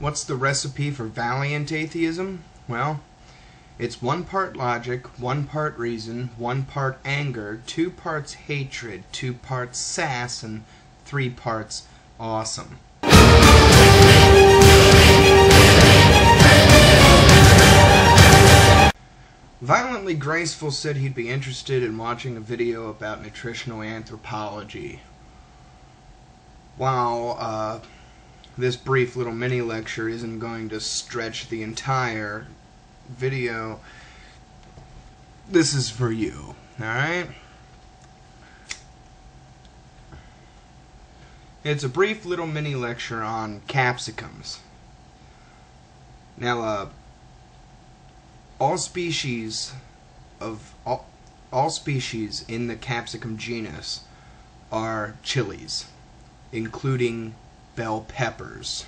What's the recipe for Valiant Atheism? Well, it's 1 part logic, 1 part reason, 1 part anger, 2 parts hatred, 2 parts sass, and 3 parts awesome. Violently Graceful said he'd be interested in watching a video about nutritional anthropology. While this brief little mini lecture isn't going to stretch the entire video, this is for you, alright? It's a brief little mini lecture on capsicums. Now, all species in the capsicum genus are chilies, including bell peppers.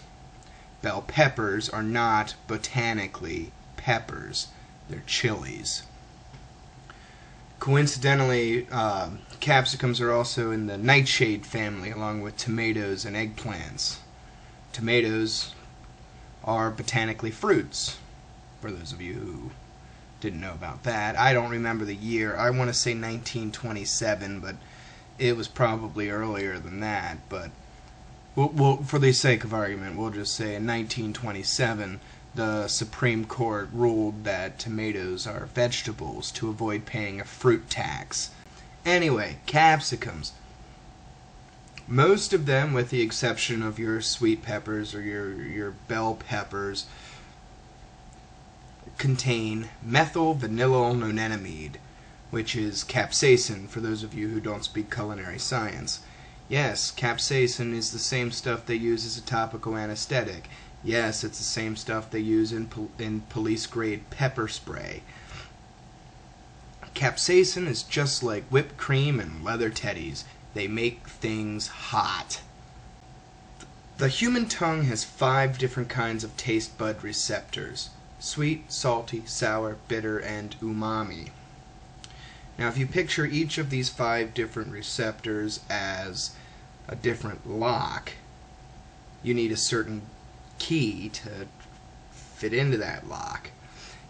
Bell peppers are not botanically peppers, they're chilies. Coincidentally, capsicums are also in the nightshade family, along with tomatoes and eggplants. Tomatoes are botanically fruits, for those of you who didn't know about that. I don't remember the year. I want to say 1927, but it was probably earlier than that. But we'll, for the sake of argument, we'll just say in 1927, the Supreme Court ruled that tomatoes are vegetables to avoid paying a fruit tax. Anyway, capsicums. Most of them, with the exception of your sweet peppers or your bell peppers, contain methylvinylononenamide, which is capsaicin for those of you who don't speak culinary science. Yes, capsaicin is the same stuff they use as a topical anesthetic. Yes, it's the same stuff they use in police-grade pepper spray. Capsaicin is just like whipped cream and leather teddies. They make things hot. The human tongue has 5 different kinds of taste bud receptors: sweet, salty, sour, bitter, and umami. Now, if you picture each of these 5 different receptors as a different lock, you need a certain key to fit into that lock.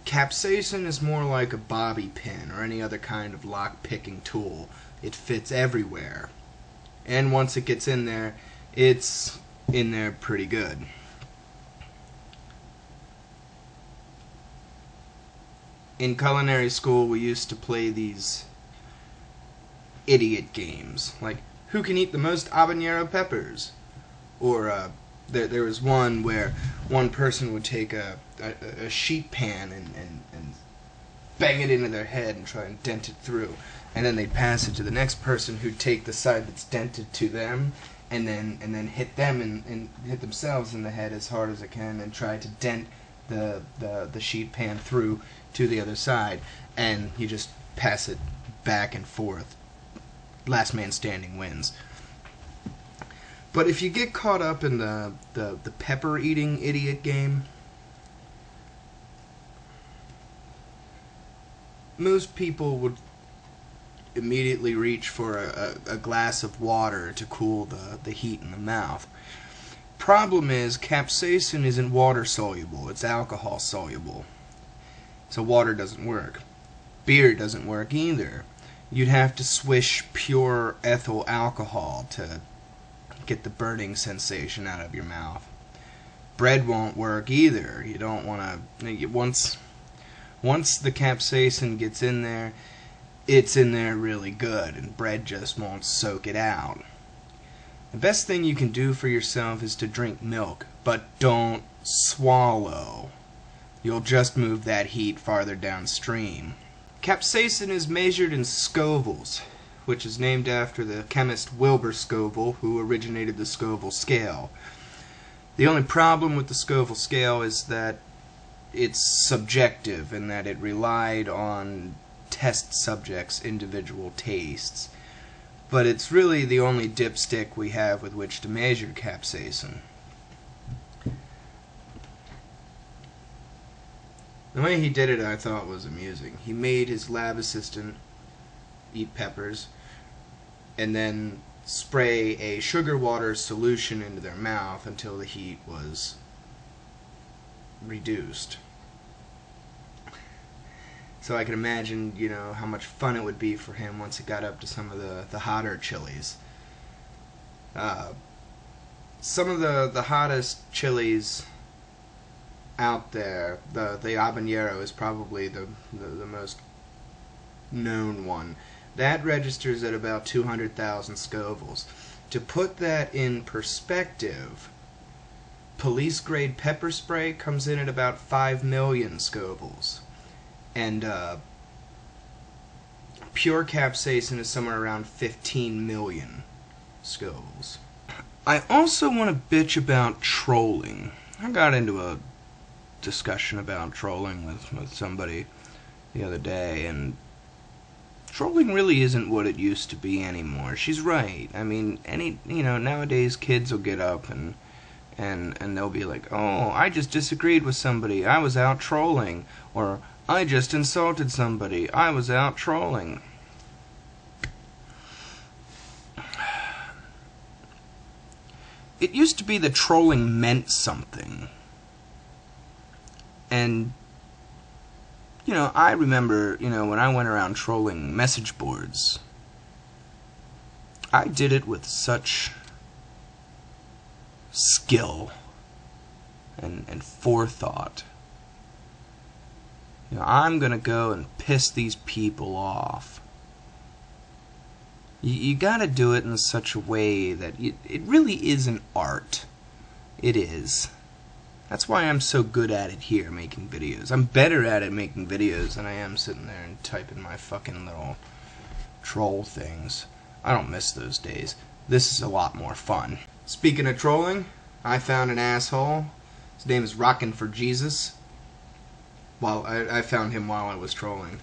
Capsaicin is more like a bobby pin or any other kind of lock-picking tool. It fits everywhere. And once it gets in there, it's in there pretty good. In culinary school, we used to play these idiot games, like who can eat the most habanero peppers? Or there was one where one person would take a sheet pan and bang it into their head and try and dent it through, and then they'd pass it to the next person who'd take the side that's dented to them and then hit them and hit themselves in the head as hard as they can and try to dent the sheet pan through to the other side, and you just pass it back and forth. Last man standing wins. But if you get caught up in the pepper eating idiot game, most people would immediately reach for a glass of water to cool the heat in the mouth. Problem is, capsaicin isn't water soluble, it's alcohol soluble. So water doesn't work. Beer doesn't work either. You'd have to swish pure ethyl alcohol to get the burning sensation out of your mouth. Bread won't work either. You don't want to... Once the capsaicin gets in there, it's in there really good, and bread just won't soak it out. The best thing you can do for yourself is to drink milk, but don't swallow. You'll just move that heat farther downstream. Capsaicin is measured in Scovilles, which is named after the chemist Wilbur Scoville, who originated the Scoville scale. The only problem with the Scoville scale is that it's subjective, and that it relied on test subjects' individual tastes. But it's really the only dipstick we have with which to measure capsaicin. The way he did it, I thought, was amusing. He made his lab assistant eat peppers and then spray a sugar water solution into their mouth until the heat was reduced. So I can imagine, you know, how much fun it would be for him once it got up to some of the hotter chilies. Some of the hottest chilies out there, the habanero is probably the most known one. That registers at about 200,000 Scovilles. To put that in perspective, police grade pepper spray comes in at about 5 million Scovilles. And pure capsaicin is somewhere around 15 million Scovilles. I also want to bitch about trolling. I got into a discussion about trolling with somebody the other day, and trolling really isn't what it used to be anymore. She's right. I mean, nowadays kids will get up and they'll be like, "Oh, I just disagreed with somebody. I was out trolling." Or, "I just insulted somebody. I was out trolling." It used to be that trolling meant something. And, I remember, when I went around trolling message boards, I did it with such skill and forethought. I'm gonna go and piss these people off. You gotta do it in such a way that it really is an art. It is. That's why I'm so good at it here, making videos. I'm better at it making videos than I am sitting there and typing my fucking little troll things. I don't miss those days. This is a lot more fun. Speaking of trolling, I found an asshole. His name is Rockin' for Jesus. Well, I found him while I was trolling.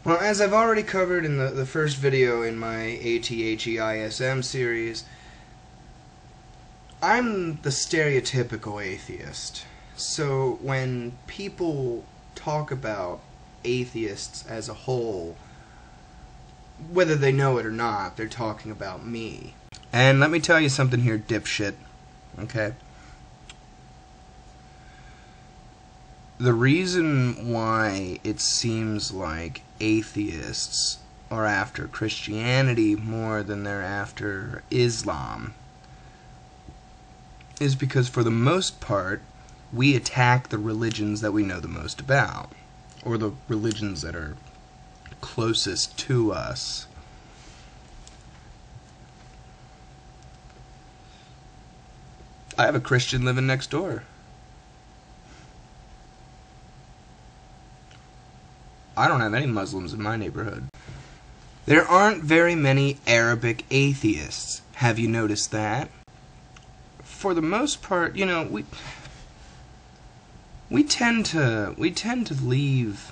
Well, as I've already covered in the first video in my Atheism series, I'm the stereotypical atheist. So when people talk about atheists as a whole, whether they know it or not, they're talking about me. And let me tell you something here, dipshit. Okay? The reason why it seems like atheists are after Christianity more than they're after Islam is because, for the most part, we attack the religions that we know the most about, or the religions that are closest to us. I have a Christian living next door. I don't have any Muslims in my neighborhood. There aren't very many Arabic atheists. Have you noticed that? For the most part, we tend to leave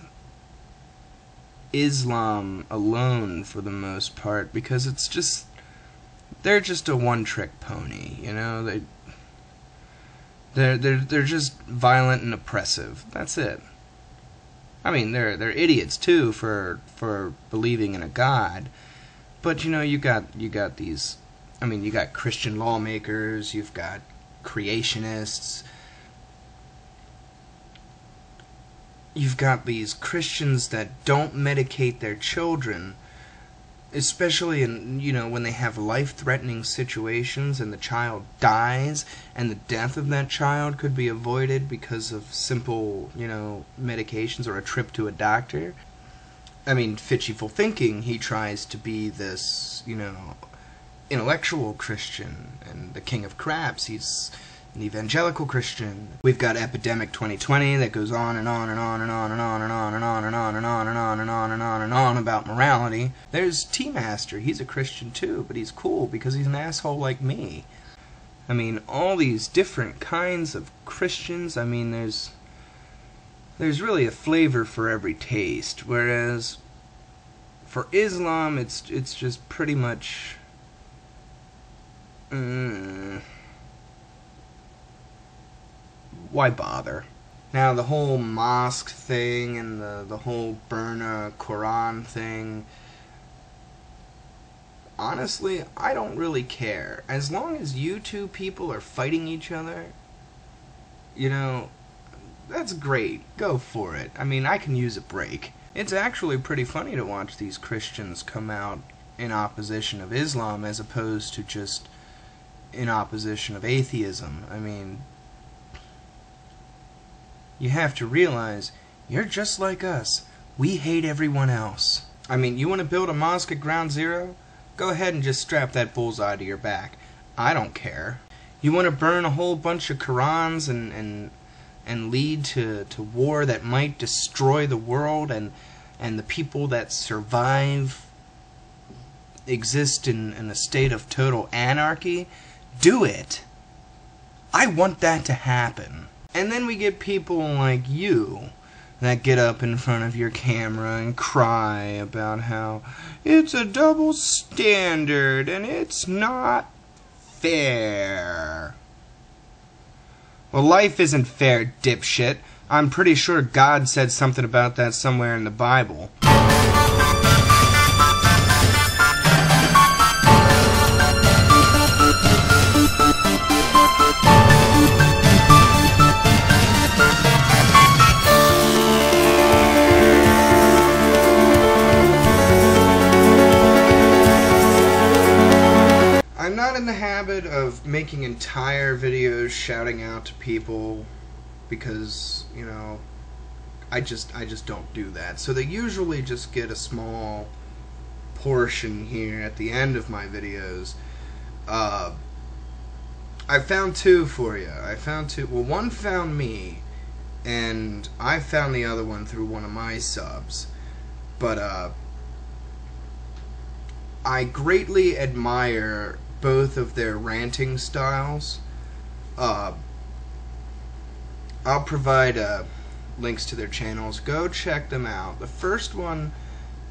Islam alone for the most part because they're just a one-trick pony, They're just violent and oppressive. That's it. I mean, they're idiots too for believing in a god, but you got these. I mean, you got Christian lawmakers, you've got creationists, you've got these Christians that don't medicate their children, especially in when they have life-threatening situations and the child dies, and the death of that child could be avoided because of simple medications or a trip to a doctor. I mean, Fitchiful Thinking, he tries to be this intellectual Christian, and the King of Craps, he's an evangelical Christian. We've got Epidemic 2020 that goes on and on and on and on and on and on and on and on and on and on and on and on and on about morality. There's T-Master, he's a Christian too, but he's cool because he's an asshole like me. I mean, all these different kinds of Christians, I mean, there's really a flavor for every taste, whereas for Islam, it's just pretty much why bother? Now, the whole mosque thing and the whole burn a Quran thing, honestly, I don't really care. As long as you two people are fighting each other, you know, that's great. Go for it. I mean, I can use a break. It's actually pretty funny to watch these Christians come out in opposition of Islam as opposed to just in opposition of atheism. I mean, you have to realize, you're just like us. We hate everyone else. I mean, you want to build a mosque at Ground Zero? Go ahead and just strap that bullseye to your back. I don't care. You want to burn a whole bunch of Qurans and lead to war that might destroy the world and the people that survive exist in a state of total anarchy? Do it. I want that to happen. And then we get people like you that get up in front of your camera and cry about how it's a double standard and it's not fair. Well, life isn't fair, dipshit. I'm pretty sure God said something about that somewhere in the Bible. I'm not in the habit of making entire videos shouting out to people because, you know, I just don't do that. So they usually just get a small portion here at the end of my videos. I found two for you. I found two. Well, one found me, and I found the other one through one of my subs. But I greatly admire both of their ranting styles. I'll provide links to their channels. Go check them out. The first one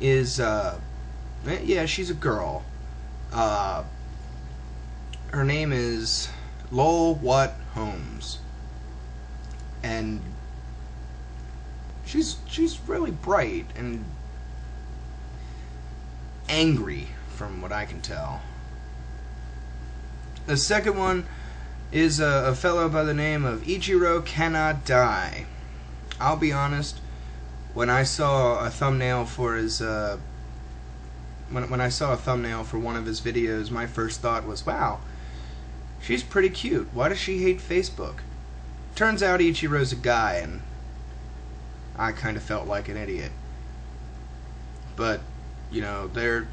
is, yeah, she's a girl. Her name is Lol What Holmes. And she's really bright and angry from what I can tell. The second one is a fellow by the name of Ichiro Cannot Die. I'll be honest, when I saw a thumbnail for his when I saw a thumbnail for one of his videos, my first thought was, wow, she's pretty cute. Why does she hate Facebook? Turns out Ichiro's a guy, and I kind of felt like an idiot. But, you know, they're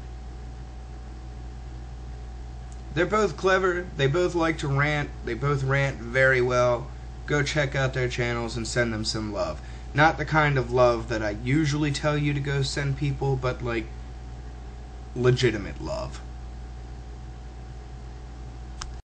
both clever, they both like to rant, they both rant very well. Go check out their channels and send them some love. Not the kind of love that I usually tell you to go send people, but like legitimate love.